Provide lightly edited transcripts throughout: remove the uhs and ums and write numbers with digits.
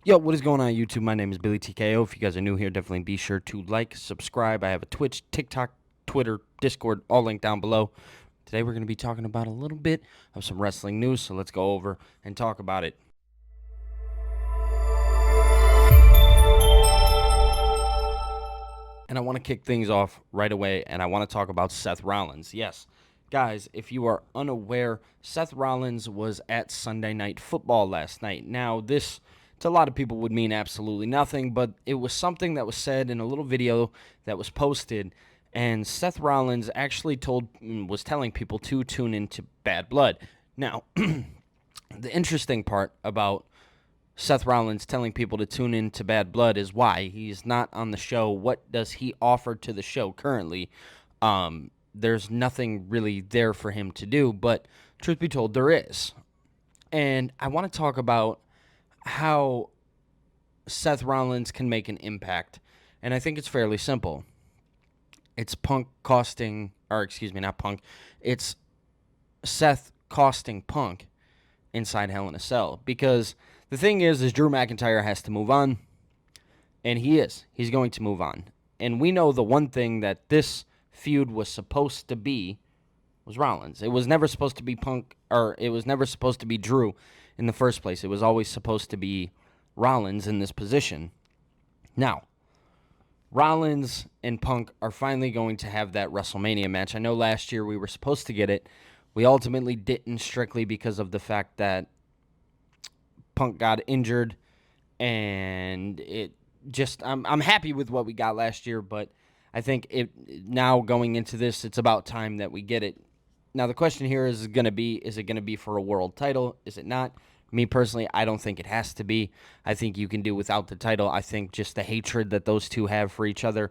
Yo, what is going on, YouTube? My name is Billy TKO. If you guys are new here, definitely be sure to like, subscribe. I have a Twitch, TikTok, Twitter, Discord, all linked down below. Today we're going to be talking about a little bit of some wrestling news, so let's go over and talk about it. And I want to kick things off right away, and I want to talk about Seth Rollins. Yes, guys, if you are unaware, Seth Rollins was at Sunday Night Football last night. Now, this to a lot of people would mean absolutely nothing, but it was something that was said in a little video that was posted, and Seth Rollins actually was telling people to tune into Bad Blood. Now, the interesting part about Seth Rollins telling people to tune in to Bad Blood is why he's not on the show. What does he offer to the show currently? There's nothing really there for him to do, but truth be told, there is. And I want to talk about how Seth Rollins can make an impact. And I think it's fairly simple. It's it's Seth costing Punk inside Hell in a Cell. Because the thing is Drew McIntyre has to move on, and he is. He's going to move on. And we know the one thing that this feud was supposed to be was Rollins. It was never supposed to be Punk, or it was never supposed to be Drew in the first place. It was always supposed to be Rollins in this position. Now, Rollins and Punk are finally going to have that WrestleMania match. I know last year we were supposed to get it. We ultimately didn't, strictly because of the fact that Punk got injured, and I'm happy with what we got last year, but I think now going into this, it's about time that we get it. Now the question here is it going to be for a world title? Is it not? Me personally, I don't think it has to be. I think you can do without the title. I think just the hatred that those two have for each other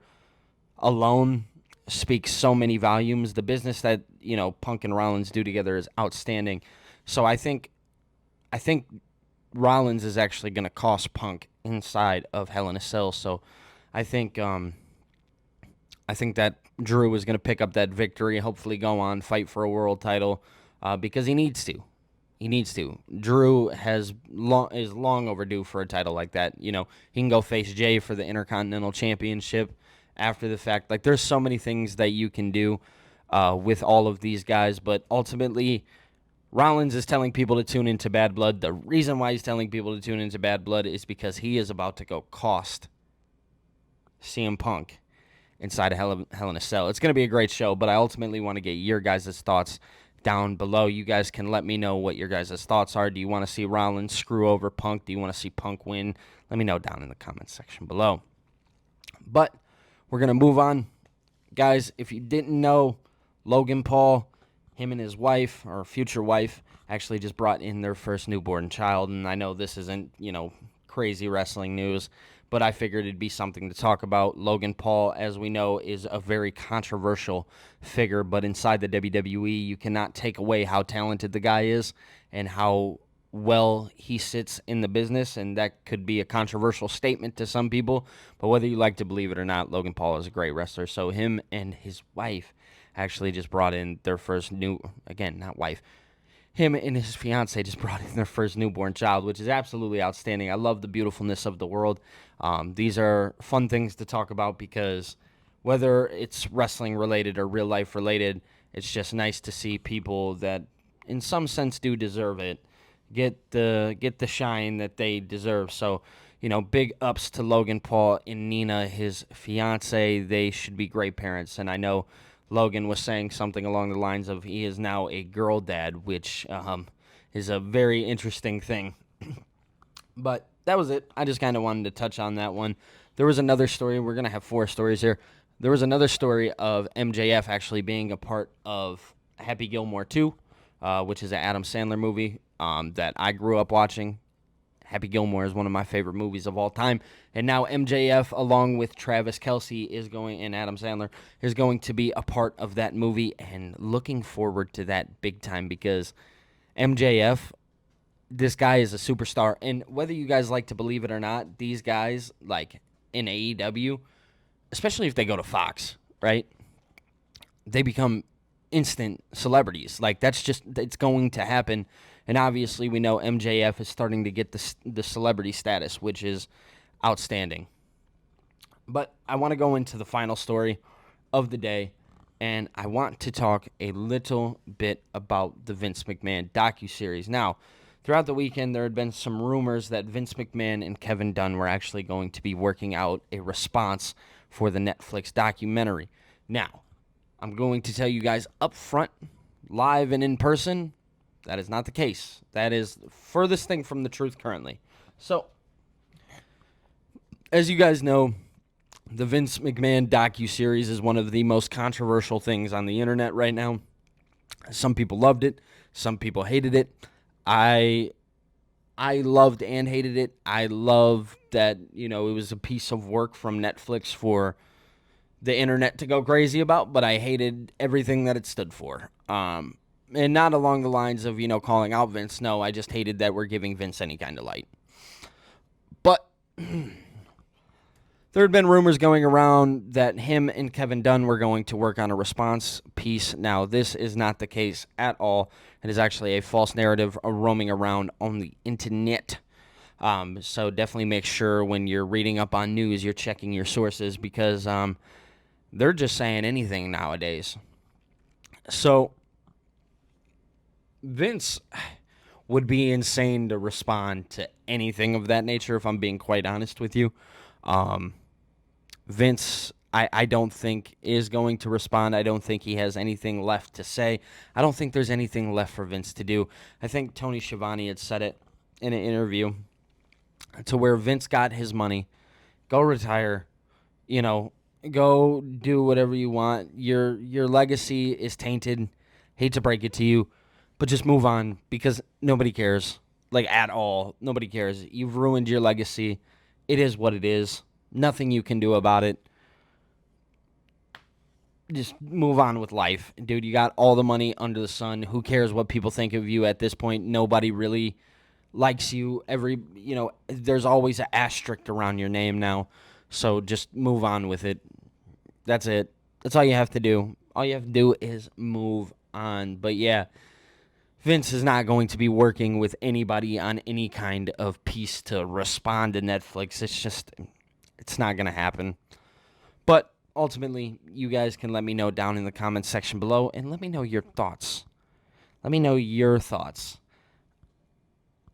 alone speaks so many volumes. The business that, Punk and Rollins do together is outstanding. So I think Rollins is actually going to cost Punk inside of Hell in a Cell. So I think that Drew is going to pick up that victory, hopefully go on, fight for a world title, because he needs to. He needs to. Drew is long overdue for a title like that. He can go face Jay for the Intercontinental Championship after the fact. Like, there's so many things that you can do with all of these guys, but ultimately, Rollins is telling people to tune into Bad Blood. The reason why he's telling people to tune into Bad Blood is because he is about to go cost CM Punk inside of Hell in a Cell. It's going to be a great show, but I ultimately want to get your guys' thoughts down below. You guys can let me know what your guys' thoughts are. Do you want to see Rollins screw over Punk? Do you want to see Punk win? Let me know down in the comments section below. But we're going to move on. Guys, if you didn't know, Logan Paul, him and his wife, or future wife, actually just brought in their first newborn child. And I know this isn't, crazy wrestling news, but I figured it'd be something to talk about. Logan Paul, as we know, is a very controversial figure, but inside the WWE, you cannot take away how talented the guy is and how well he sits in the business, and that could be a controversial statement to some people, but whether you like to believe it or not, Logan Paul is a great wrestler. So him and his wife actually just brought in their first him and his fiance just brought in their first newborn child, which is absolutely outstanding. I love the beautifulness of the world. These are fun things to talk about because whether it's wrestling related or real life related, it's just nice to see people that in some sense do deserve it get the shine that they deserve. So, big ups to Logan Paul and Nina, his fiance. They should be great parents, and I know Logan was saying something along the lines of he is now a girl dad, which is a very interesting thing. But that was it. I just kind of wanted to touch on that one. There was another story. We're going to have 4 stories here. There was another story of MJF actually being a part of Happy Gilmore 2, which is an Adam Sandler movie that I grew up watching. Happy Gilmore is one of my favorite movies of all time. And now MJF, along with Travis Kelce, and Adam Sandler, is going to be a part of that movie. And looking forward to that big time because MJF, this guy is a superstar. And whether you guys like to believe it or not, these guys, like in AEW, especially if they go to Fox, right, they become instant celebrities. Like, it's going to happen. And obviously, we know MJF is starting to get the celebrity status, which is outstanding. But I want to go into the final story of the day, and I want to talk a little bit about the Vince McMahon docuseries. Now, throughout the weekend, there had been some rumors that Vince McMahon and Kevin Dunn were actually going to be working out a response for the Netflix documentary. Now, I'm going to tell you guys up front, live and in person, that is not the case. That is the furthest thing from the truth currently. So, as you guys know, the Vince McMahon docuseries is one of the most controversial things on the internet right now. Some people loved it. Some people hated it. I loved and hated it. I loved that, it was a piece of work from Netflix for the internet to go crazy about, but I hated everything that it stood for. And not along the lines of, calling out Vince. No, I just hated that we're giving Vince any kind of light. But there had been rumors going around that him and Kevin Dunn were going to work on a response piece. Now, this is not the case at all. It is actually a false narrative roaming around on the internet. So definitely make sure when you're reading up on news, you're checking your sources because they're just saying anything nowadays. So Vince would be insane to respond to anything of that nature, if I'm being quite honest with you. Vince, I don't think, is going to respond. I don't think he has anything left to say. I don't think there's anything left for Vince to do. I think Tony Schiavone had said it in an interview to where Vince got his money. Go retire. Go do whatever you want. Your legacy is tainted. Hate to break it to you, but just move on because nobody cares. Like, at all. Nobody cares. You've ruined your legacy. It is what it is. Nothing you can do about it. Just move on with life. Dude, you got all the money under the sun. Who cares what people think of you at this point? Nobody really likes you. There's always an asterisk around your name now. So just move on with it. That's it. That's all you have to do. All you have to do is move on. But yeah, Vince is not going to be working with anybody on any kind of piece to respond to Netflix. It's not going to happen. But ultimately, you guys can let me know down in the comments section below and let me know your thoughts. Let me know your thoughts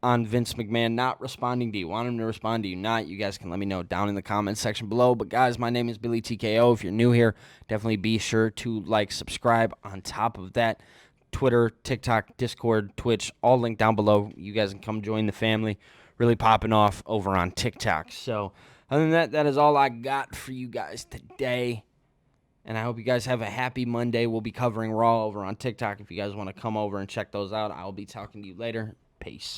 on Vince McMahon not responding. Do you want him to respond? Do you not? You guys can let me know down in the comments section below. But guys, my name is Billy TKO. If you're new here, definitely be sure to like, subscribe. On top of that, Twitter, TikTok, Discord, Twitch, all linked down below. You guys can come join the family. Really popping off over on TikTok. So other than that, that is all I got for you guys today. And I hope you guys have a happy Monday. We'll be covering Raw over on TikTok. If you guys want to come over and check those out, I'll be talking to you later. Peace.